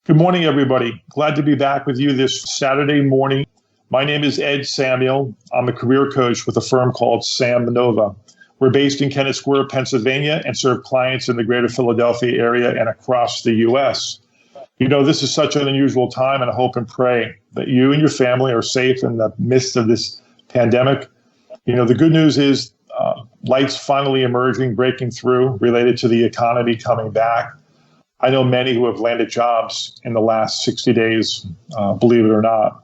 Good morning, everybody. Glad to be back with you this Saturday morning. My name is Ed Samuel. I'm a career coach with a firm called Sam Nova. We're based in Kennett Square, Pennsylvania, and serve clients in the greater Philadelphia area and across the U.S. You know, this is such an unusual time, and I hope and pray that you and your family are safe in the midst of this pandemic. You know, the good news is light's finally emerging, breaking through related to the economy coming back. I know many who have landed jobs in the last 60 days, believe it or not.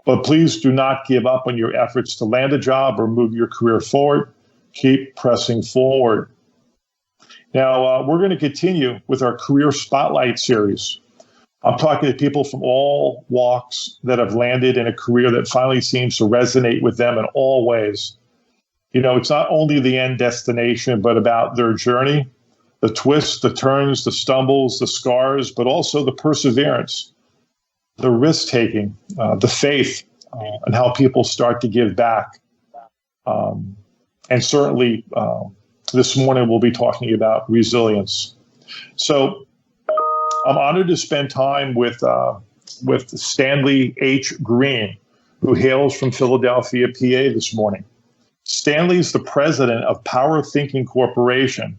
But please do not give up on your efforts to land a job or move your career forward. Keep pressing forward. Now, we're going to continue with our Career Spotlight series. I'm talking to people from all walks that have landed in a career that finally seems to resonate with them in all ways. You know, it's not only the end destination, but about their journey, the twists, the turns, the stumbles, the scars, but also the perseverance, the risk-taking, the faith, and how people start to give back. And certainly, this morning we'll be talking about resilience. So I'm honored to spend time with Stanley H. Greene, who hails from Philadelphia, PA this morning. Stanley's the president of Power Thinking Corporation.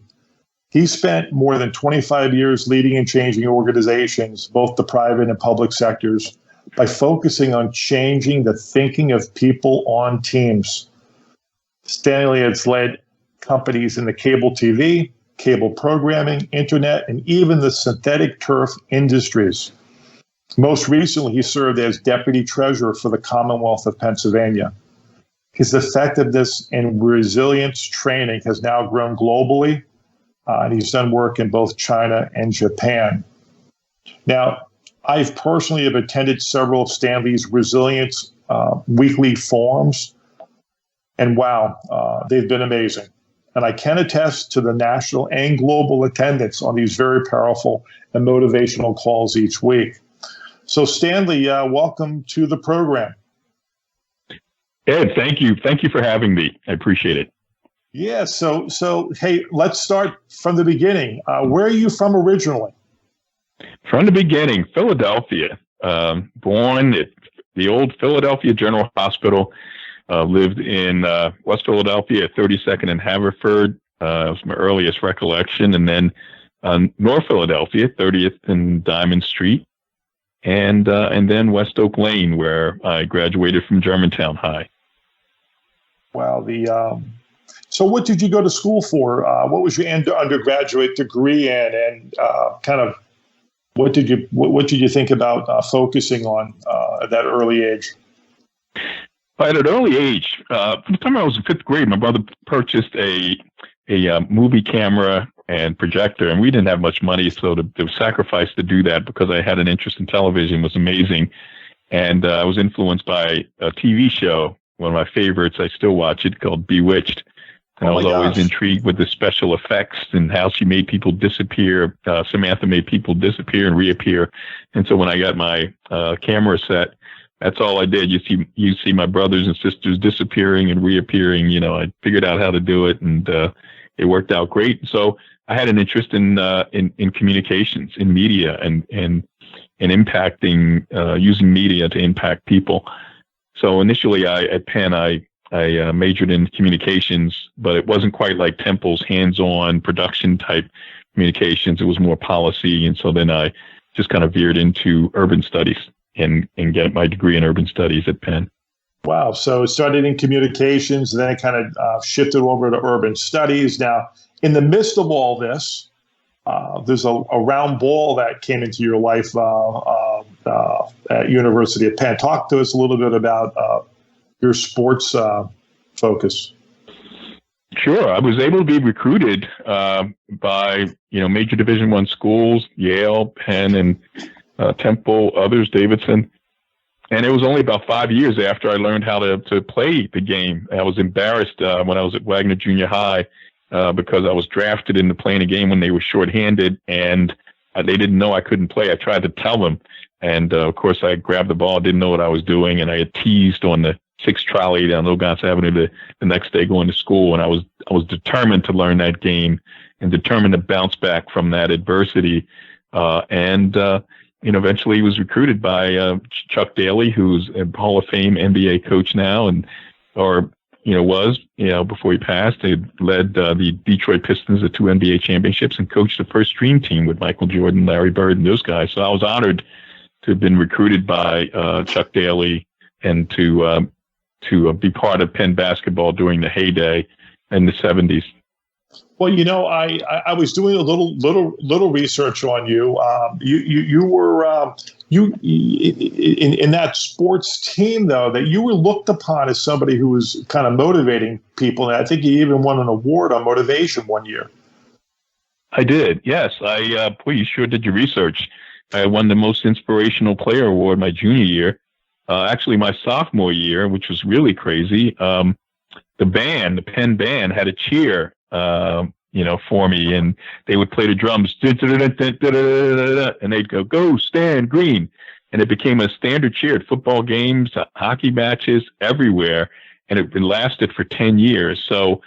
He spent more than 25 years leading and changing organizations, both the private and public sectors, by focusing on changing the thinking of people on teams. Stanley has led companies in the cable TV, cable programming, internet, and even the synthetic turf industries. Most recently, he served as deputy treasurer for the Commonwealth of Pennsylvania. His effectiveness in resilience training has now grown globally, and he's done work in both China and Japan. Now, I've personally have attended several of Stanley's resilience weekly forums, and wow, they've been amazing. And I can attest to the national and global attendance on these very powerful and motivational calls each week. So Stanley, welcome to the program. Ed, thank you. Thank you for having me. I appreciate it. Yeah, so hey, let's start from the beginning. Where are you from originally? From the beginning, Philadelphia. Born at the old Philadelphia General Hospital. Lived in West Philadelphia at 32nd and Haverford. That was my earliest recollection. And then North Philadelphia, 30th and Diamond Street. And then West Oak Lane, where I graduated from Germantown High. Wow. So what did you go to school for? What was your undergraduate degree in, and kind of what did you think about focusing on at that early age? At an early age, from the time I was in fifth grade, my brother purchased a movie camera and projector, and we didn't have much money, so the sacrifice to do that because I had an interest in television was amazing. And I was influenced by a TV show, one of my favorites. I still watch it, called Bewitched. And I was always intrigued with the special effects and how she made people disappear. Samantha made people disappear and reappear. And so when I got my camera set, that's all I did. You see my brothers and sisters disappearing and reappearing. You know, I figured out how to do it, and it worked out great. So I had an interest in communications, in media, and impacting, using media to impact people. So initially, at Penn, I majored in communications, but it wasn't quite like Temple's hands-on production type communications. It was more policy, and so then I just kind of veered into urban studies and get my degree in urban studies at Penn. Wow. So it started in communications, and then it kind of shifted over to urban studies. Now, in the midst of all this, there's a round ball that came into your life at University of Penn. Talk to us a little bit about your sports focus. Sure. I was able to be recruited by major Division I schools, Yale, Penn, and Temple, others, Davidson. And it was only about 5 years after I learned how to play the game. I was embarrassed when I was at Wagner Junior High because I was drafted into playing a game when they were shorthanded, and they didn't know I couldn't play. I tried to tell them. And, of course, I grabbed the ball, didn't know what I was doing, and I had teased on the 6th trolley down Logan's Avenue the next day going to school. And I was determined to learn that game and determined to bounce back from that adversity. And eventually he was recruited by Chuck Daly, who's a Hall of Fame NBA coach now, was, before he passed. He led the Detroit Pistons to 2 NBA championships and coached the first Dream Team with Michael Jordan, Larry Bird, and those guys. So I was honored to have been recruited by Chuck Daly and to be part of Penn basketball during the heyday in the 70s. Well, I was doing a little research on you. You were in that sports team, though, that you were looked upon as somebody who was kind of motivating people, and I think you even won an award on motivation one year. I did, yes. You sure did your research. I won the Most Inspirational Player Award my junior year. Actually, my sophomore year, which was really crazy. The Penn band, had a cheer, for me, and they would play the drums, and they'd go Stan, Greene, and it became a standard cheer at football games, hockey matches, everywhere, and it lasted for 10 years. So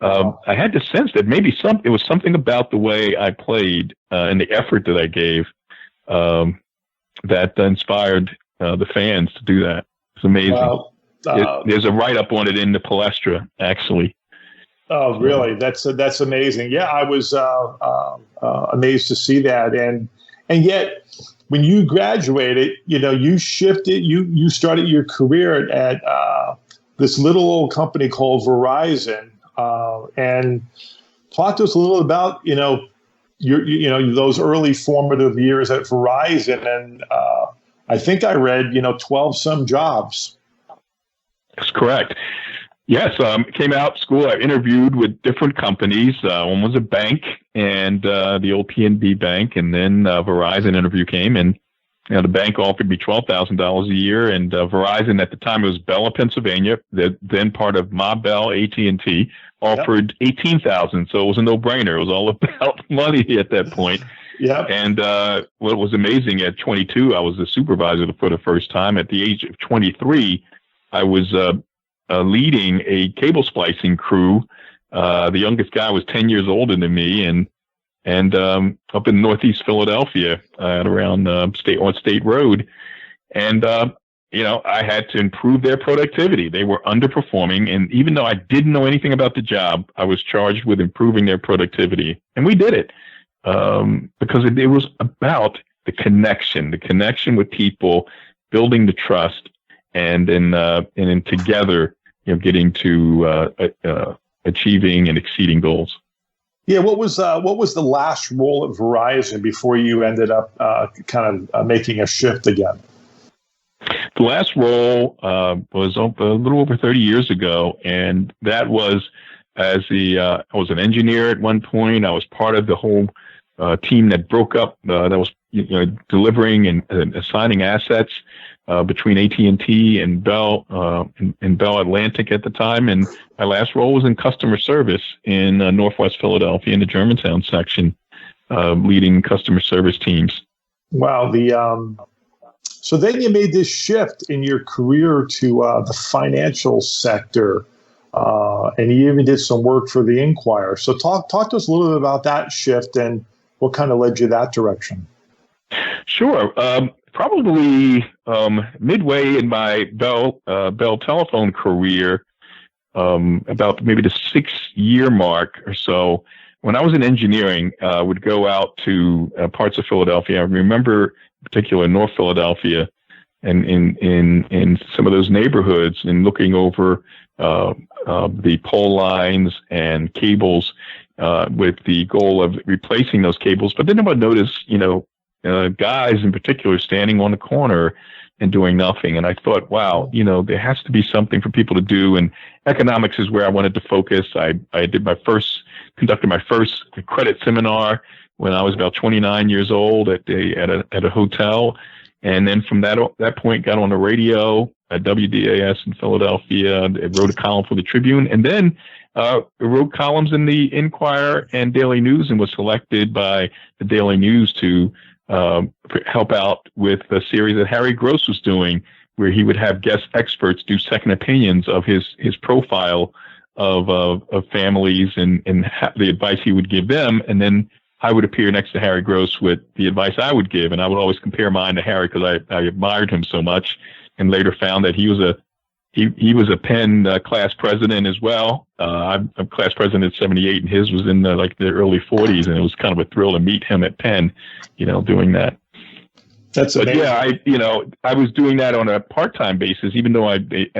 I had the sense that maybe it was something about the way I played and the effort that I gave that inspired the fans to do that. It's amazing. Wow. There's a write-up on it in the Palestra, actually. Oh, really? That's amazing. Yeah, I was amazed to see that. And yet, when you graduated, you shifted. You started your career at this little old company called Verizon. And talk to us a little about those early formative years at Verizon. And I think I read 12 some jobs. That's correct. Yes, came out of school. I interviewed with different companies. One was a bank, and the old PNB Bank, and then Verizon interview came, and the bank offered me $12,000 a year, and Verizon at the time, it was Bell of Pennsylvania, then part of Ma Bell, AT&T, offered $18,000, so it was a no-brainer. It was all about money at that point. Yeah. And what was amazing, at 22, I was a supervisor for the first time. At the age of 23, I was leading a cable splicing crew. The youngest guy was 10 years older than me, and up in Northeast Philadelphia at around State Road. And, I had to improve their productivity. They were underperforming. And even though I didn't know anything about the job, I was charged with improving their productivity. And we did it because it was about the connection with people, building the trust, and then together, getting to achieving and exceeding goals. Yeah, what was the last role at Verizon before you ended up kind of making a shift again? The last role was a little over 30 years ago, and that was I was an engineer at one point. I was part of the whole team that broke up, that was delivering and assigning assets between AT&T and Bell and Bell Atlantic at the time. And my last role was in customer service in Northwest Philadelphia in the Germantown section, leading customer service teams. Wow. So then you made this shift in your career to the financial sector, and you even did some work for the Inquirer. So talk to us a little bit about that shift and what kind of led you that direction. Sure. Probably midway in my Bell telephone career, about maybe the 6-year mark or so, when I was in engineering, I would go out to parts of Philadelphia. I remember, in particular, North Philadelphia, and in some of those neighborhoods, and looking over the pole lines and cables with the goal of replacing those cables. But then I would notice, guys in particular standing on the corner and doing nothing. And I thought, wow, there has to be something for people to do. And economics is where I wanted to focus. I conducted my first credit seminar when I was about 29 years old at a hotel. And then from that point, got on the radio at WDAS in Philadelphia, wrote a column for the Tribune, and then wrote columns in the Inquirer and Daily News, and was selected by the Daily News to help out with a series that Harry Gross was doing, where he would have guest experts do second opinions of his profile of families and the advice he would give them, and then I would appear next to Harry Gross with the advice I would give, and I would always compare mine to Harry because I admired him so much, and later found that he was a Penn class president as well. I'm class president at 78, and his was in the early 40s, and it was kind of a thrill to meet him at Penn, doing that. That's amazing. But yeah, I was doing that on a part-time basis, even though I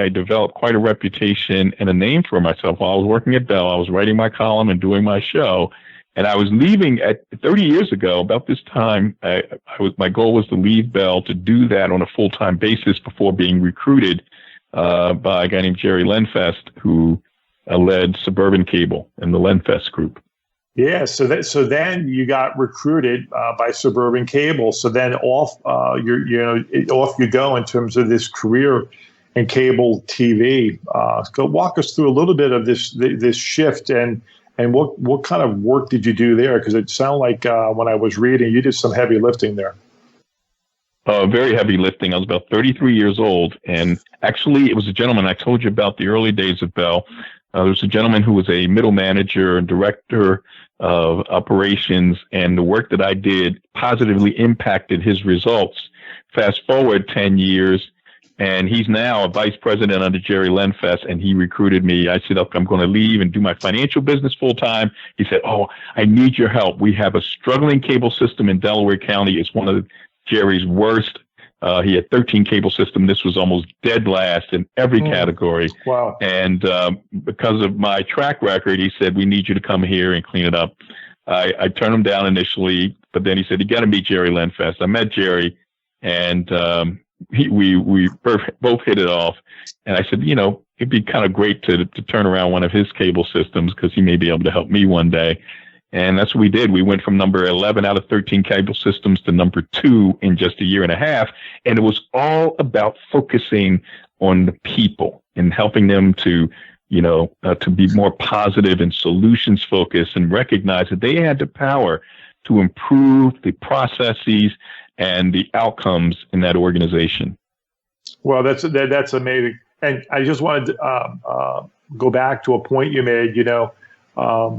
developed quite a reputation and a name for myself while I was working at Bell. I was writing my column and doing my show, and I was leaving at 30 years ago. About this time, my goal was to leave Bell to do that on a full-time basis before being recruited by a guy named Jerry Lenfest, who led Suburban Cable and the Lenfest Group. Yeah, so then you got recruited by Suburban Cable. So then off you go in terms of this career in cable TV. Go walk us through a little bit of this shift and what kind of work did you do there? Because it sounded like when I was reading, you did some heavy lifting there. Very heavy lifting. I was about 33 years old, and actually, it was a gentleman I told you about the early days of Bell. There was a gentleman who was a middle manager and director of operations, and the work that I did positively impacted his results. Fast forward 10 years, and he's now a vice president under Jerry Lenfest, and he recruited me. I said, look, I'm going to leave and do my financial business full time. He said, oh, I need your help. We have a struggling cable system in Delaware County. It's one of Jerry's worst. He had 13 cable systems. This was almost dead last in every category. Wow. And because of my track record, he said, we need you to come here and clean it up. I turned him down initially, but then he said, you got to meet Jerry Lenfest. I met Jerry, and we both hit it off. And I said, it'd be kind of great to turn around one of his cable systems because he may be able to help me one day. And that's what we did. We went from number 11 out of 13 cable systems to number 2 in just a year and a half. And it was all about focusing on the people and helping them to be more positive and solutions focused and recognize that they had the power to improve the processes and the outcomes in that organization. Well, that's amazing. And I just wanted to go back to a point you made,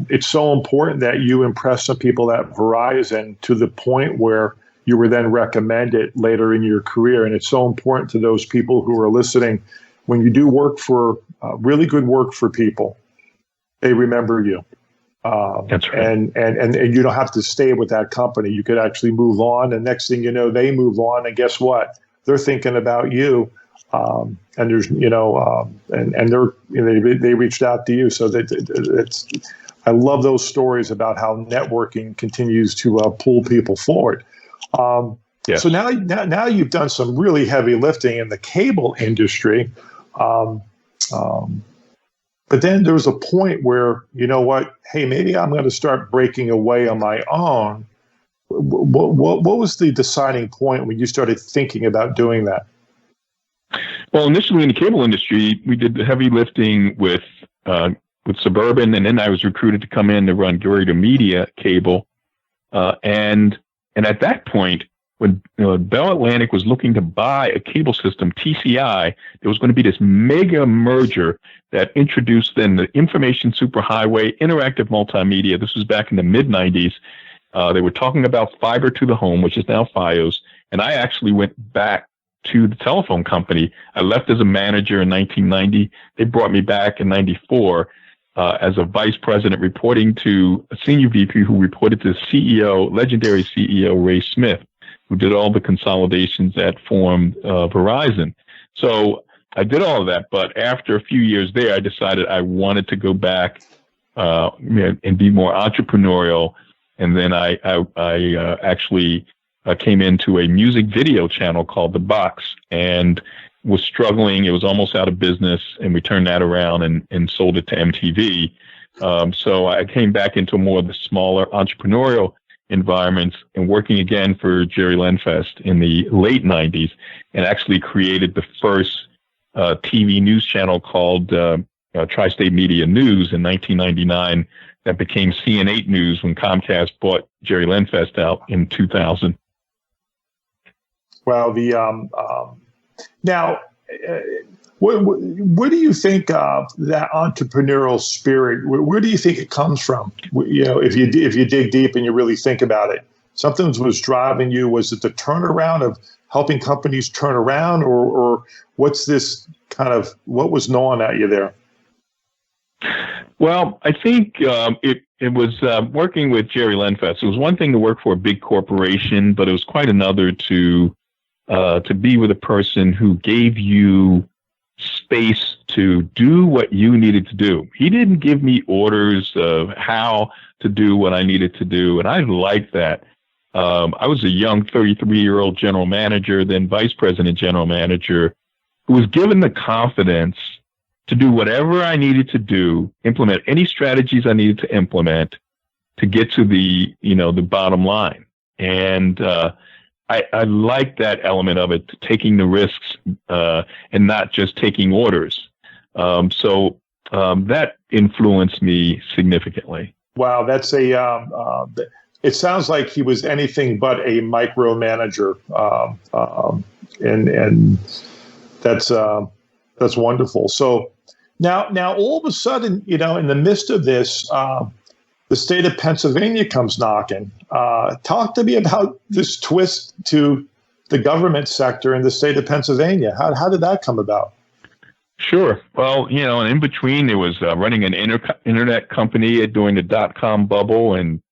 it's so important that you impress some people at Verizon to the point where you were then recommended later in your career. And it's so important to those people who are listening. When you do work for really good work for people, they remember you. That's right. And you don't have to stay with that company. You could actually move on. And next thing you know, they move on. And guess what? They're thinking about you. And there's, and they reached out to you. So I love those stories about how networking continues to pull people forward. Yes. So now you've done some really heavy lifting in the cable industry. But then there was a point where, hey, maybe I'm going to start breaking away on my own. What was the deciding point when you started thinking about doing that? Well, initially in the cable industry, we did the heavy lifting with Suburban, and then I was recruited to come in to run Greater Media Cable. And at that point, when Bell Atlantic was looking to buy a cable system, TCI, there was going to be this mega merger that introduced then the information superhighway, interactive multimedia. This was back in the mid-'90s. They were talking about fiber to the home, which is now Fios. And I actually went back to the telephone company. I left as a manager in 1990. They brought me back in 94 as a vice president, reporting to a senior VP who reported to the CEO, legendary CEO Ray Smith, who did all the consolidations that formed Verizon. So I did all of that, but after a few years there, I decided I wanted to go back and be more entrepreneurial. And then I actually came into a music video channel called The Box and was struggling. It was almost out of business, and we turned that around and sold it to MTV. So I came back into more of the smaller entrepreneurial environments and working again for Jerry Lenfest in the late 90s, and actually created the first TV news channel called Tri-State Media News in 1999 that became CN8 News when Comcast bought Jerry Lenfest out in 2000. Well, now Where do you think that entrepreneurial spirit? Where do you think it comes from? If you dig deep and you really think about it, something was driving you. Was it the turnaround of helping companies turn around, or what's this kind of what was gnawing at you there? Well, I think it was working with Jerry Lenfest. It was one thing to work for a big corporation, but it was quite another to be with a person who gave you space to do what you needed to do. He didn't give me orders of how to do what I needed to do, and I liked that. I was a young 33-year-old general manager, then vice president general manager, who was given the confidence to do whatever I needed to do, implement any strategies I needed to implement to get to the bottom line. And I like that element of it, taking the risks and not just taking orders. So that influenced me significantly. Wow, that's it sounds like he was anything but a micromanager, and that's wonderful. So now all of a sudden, in the midst of this, the state of Pennsylvania comes knocking. Talk to me about this twist to the government sector in the state of Pennsylvania. How did that come about? Sure. Well, and in between, there was running an internet company during the dot-com bubble and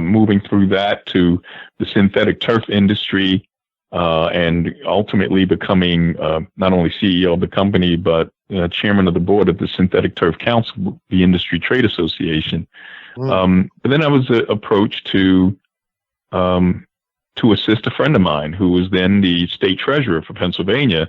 moving through that to the synthetic turf industry, and ultimately becoming not only CEO of the company, but chairman of the board of the Synthetic Turf Council, the industry trade association. But then I was approached to assist a friend of mine who was then the state treasurer for Pennsylvania.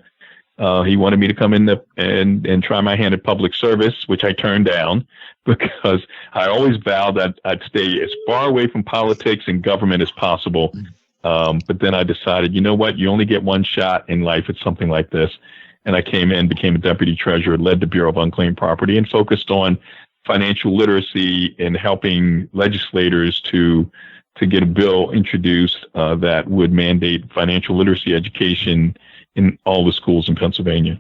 He wanted me to come in and try my hand at public service, which I turned down because I always vowed that I'd stay as far away from politics and government as possible. But then I decided, you know what, you only get one shot in life at something like this. And I came in, became a deputy treasurer, led the Bureau of Unclaimed Property, and focused on financial literacy and helping legislators to get a bill introduced that would mandate financial literacy education in all the schools in Pennsylvania.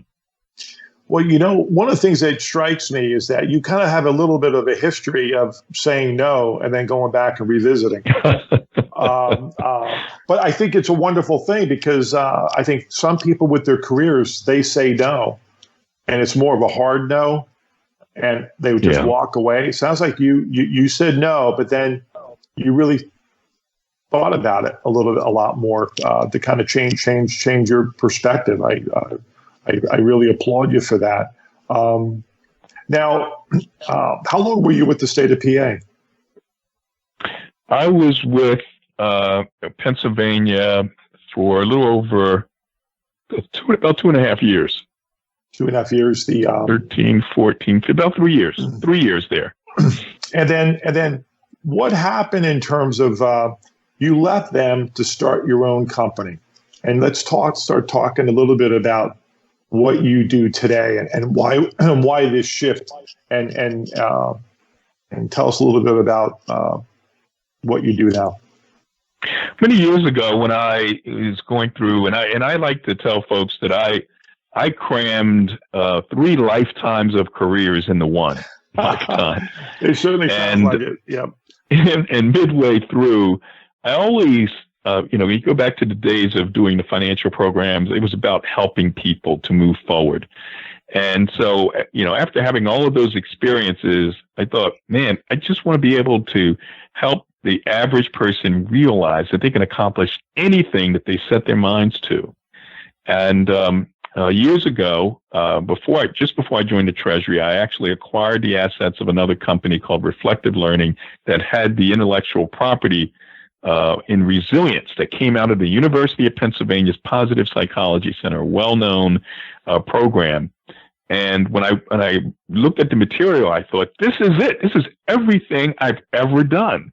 Well, one of the things that strikes me is that you kind of have a little bit of a history of saying no and then going back and revisiting. But I think it's a wonderful thing because I think some people with their careers, they say no, and it's more of a hard no, and they would just walk away. It sounds like you said no, but then you really thought about it a lot more to kind of change your perspective. I really applaud you for that. Now, how long were you with the state of PA? I was with Pennsylvania for a little over about 2.5 years. 2.5 years. 13, 14, about 3 years. 3 years there. And then what happened in terms of you left them to start your own company? And let's start talking a little bit about what you do today and why this shift and tell us a little bit about what you do now. Many years ago, when I was going through, and I like to tell folks that I crammed 3 lifetimes of careers into one lifetime. It certainly sounds like it. Yep. And midway through, I always, you go back to the days of doing the financial programs. It was about helping people to move forward. And so, after having all of those experiences, I thought, man, I just want to be able to help the average person realize that they can accomplish anything that they set their minds to. And years ago, before I joined the Treasury, I actually acquired the assets of another company called Reflective Learning that had the intellectual property in resilience that came out of the University of Pennsylvania's Positive Psychology Center, a well-known program. And when I looked at the material, I thought, this is it. This is everything I've ever done.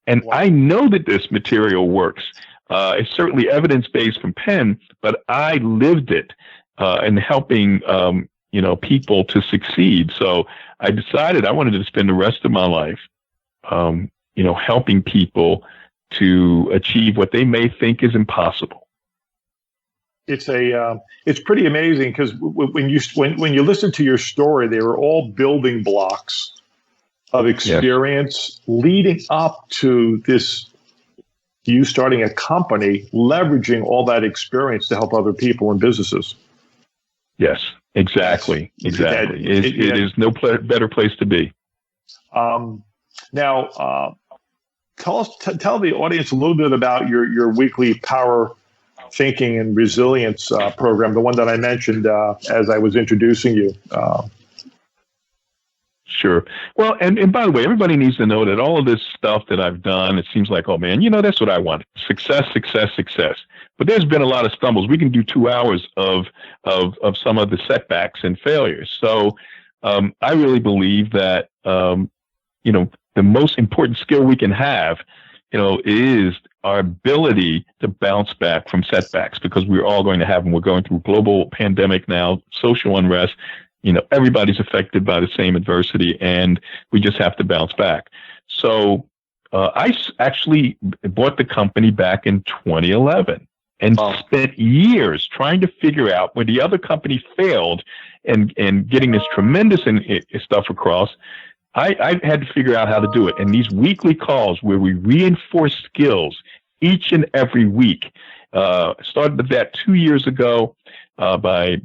And wow. I know that this material works. It's certainly evidence-based from Penn, but I lived it in helping people to succeed. So I decided I wanted to spend the rest of my life helping people to achieve what they may think is impossible. it's pretty amazing because when you listen to your story, they were all building blocks of experience leading up to this, you starting a company, leveraging all that experience to help other people and businesses. Yes, exactly. It is no better place to be. Now, tell the audience a little bit about your weekly power thinking and resilience program, the one that I mentioned as I was introducing you. Sure. Well, and by the way, everybody needs to know that all of this stuff that I've done, it seems like, oh man, that's what I want. Success, success, success. But there's been a lot of stumbles. We can do 2 hours of some of the setbacks and failures. So I really believe that, the most important skill we can have, is our ability to bounce back from setbacks, because we're all going to have them. We're going through global pandemic now, social unrest. Everybody's affected by the same adversity, and we just have to bounce back. So I actually bought the company back in 2011 and spent years trying to figure out when the other company failed and getting this tremendous stuff across. I had to figure out how to do it. And these weekly calls where we reinforce skills each and every week, started that 2 years ago by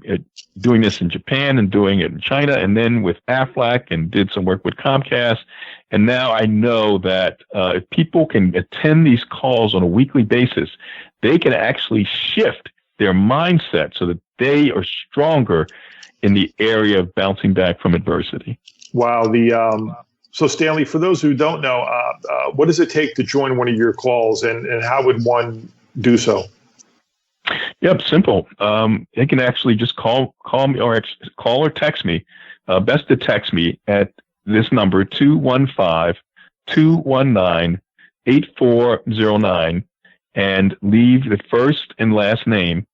doing this in Japan and doing it in China, and then with Aflac, and did some work with Comcast. And now I know that if people can attend these calls on a weekly basis, they can actually shift their mindset so that they are stronger in the area of bouncing back from adversity. Wow. So Stanley, for those who don't know, what does it take to join one of your calls, and how would one do so? Yep, simple. They can actually just call me or text me. Best to text me at this number, 215-219-8409, and leave the first and last name.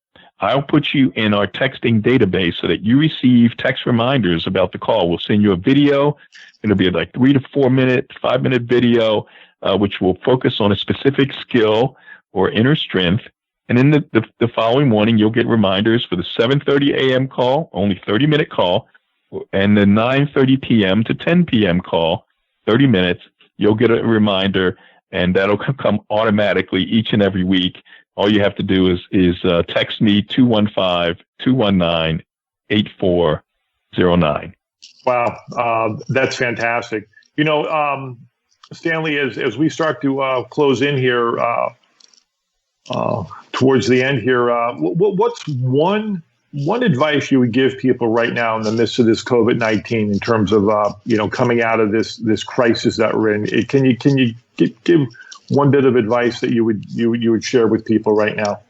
I'll put you in our texting database so that you receive text reminders about the call. We'll send you a video. It'll be like 3 to 4 minute, 5-minute video, which will focus on a specific skill or inner strength. And then the following morning, you'll get reminders for the 7:30 a.m. call, only 30-minute call, and the 9:30 p.m. to 10 p.m. call, 30 minutes. You'll get a reminder, and that'll come automatically each and every week. All you have to do is text me 215-219-8409. Wow, that's fantastic. Stanley, as we start to close in here, towards the end here, what's one advice you would give people right now in the midst of this COVID-19 in terms of coming out of this crisis that we're in? Can you give one bit of advice that you would share with people right now?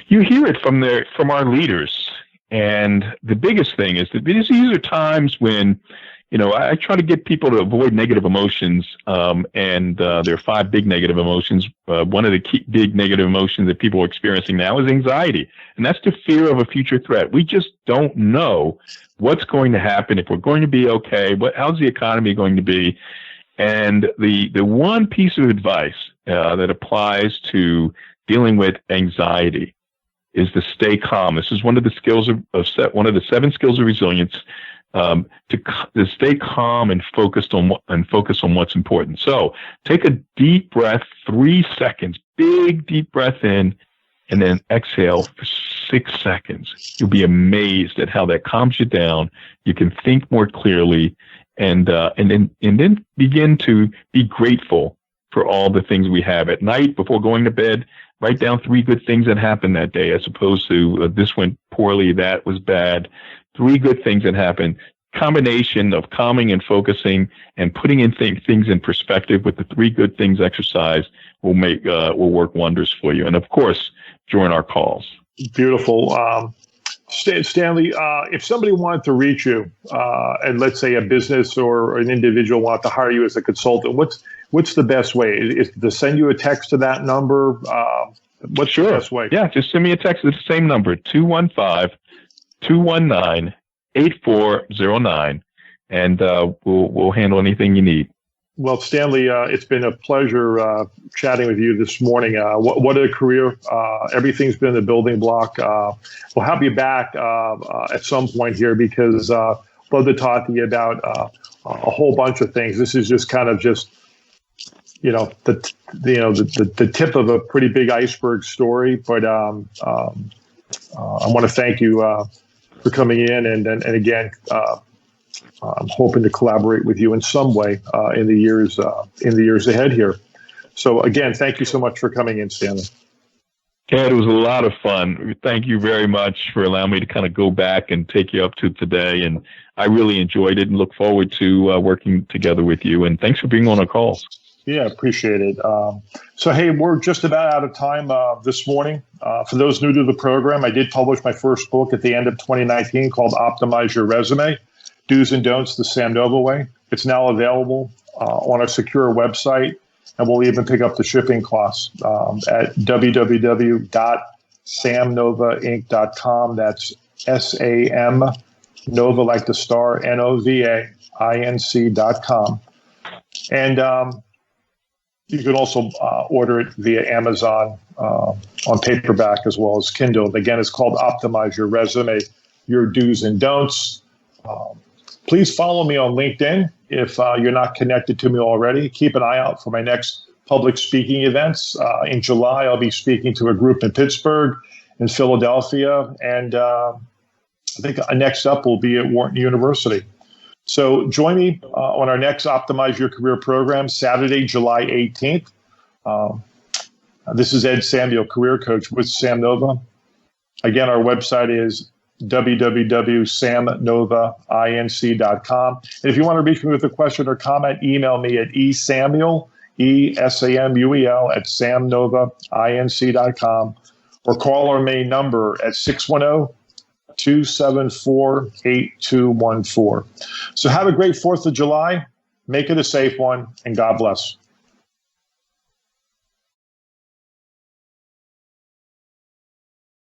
You hear it from our leaders, and the biggest thing is that these are times when I try to get people to avoid negative emotions, and there are 5 big negative emotions. One of the key big negative emotions that people are experiencing now is anxiety, and that's the fear of a future threat. We just don't know what's going to happen, if we're going to be okay, how's the economy going to be. And the one piece of advice that applies to dealing with anxiety is to stay calm. This is one of the skills one of the 7 skills of resilience. To stay calm and focus on what's important. So take a deep breath, 3 seconds, big deep breath in, and then exhale for 6 seconds. You'll be amazed at how that calms you down. You can think more clearly, and then begin to be grateful for all the things we have. At night, before going to bed, write down 3 good things that happened that day, as opposed to this went poorly, that was bad. 3 good things that happened. Combination of calming and focusing and putting in things in perspective with the 3 good things exercise will work wonders for you. And of course, join our calls. Beautiful. Stanley, if somebody wanted to reach you, and let's say a business or an individual wanted to hire you as a consultant, what's the best way? Is to send you a text to that number? What's the best way? Yeah, just send me a text at the same number, 215-219-8409, and we'll handle anything you need. Well, Stanley, it's been a pleasure chatting with you this morning. What a career. Everything's been a building block. We'll have you back at some point here because love to talk to you about a whole bunch of things. This is just kind of the tip of a pretty big iceberg story. But I want to thank you for coming in, and again, I'm hoping to collaborate with you in some way in the years ahead here. So again, thank you so much for coming in, Stanley. Ed, it was a lot of fun. Thank you very much for allowing me to kind of go back and take you up to today. And I really enjoyed it and look forward to working together with you. And thanks for being on our calls. Yeah, appreciate it. So, hey, we're just about out of time this morning. For those new to the program, I did publish my first book at the end of 2019 called Optimize Your Resume, Do's and Don'ts the Sam Nova Way. It's now available on our secure website, and we'll even pick up the shipping costs at www.samnovainc.com. That's SAM, Nova like the star, NOVAINC.com. And you can also order it via Amazon on paperback as well as Kindle. Again, it's called Optimize Your Resume, Your Do's and Don'ts. Please follow me on LinkedIn if you're not connected to me already. Keep an eye out for my next public speaking events. In July, I'll be speaking to a group in Pittsburgh, in Philadelphia, and I think next up will be at Wharton University. So join me on our next Optimize Your Career program, Saturday, July 18th. This is Ed Samuel, career coach with Sam Nova. Again, our website is www.samnovainc.com. And if you want to reach me with a question or comment, email me at esamuel, ESAMUEL, at samnovainc.com, or call our main number at 610-274-8214. So have a great 4th of July. Make it a safe one, and God bless.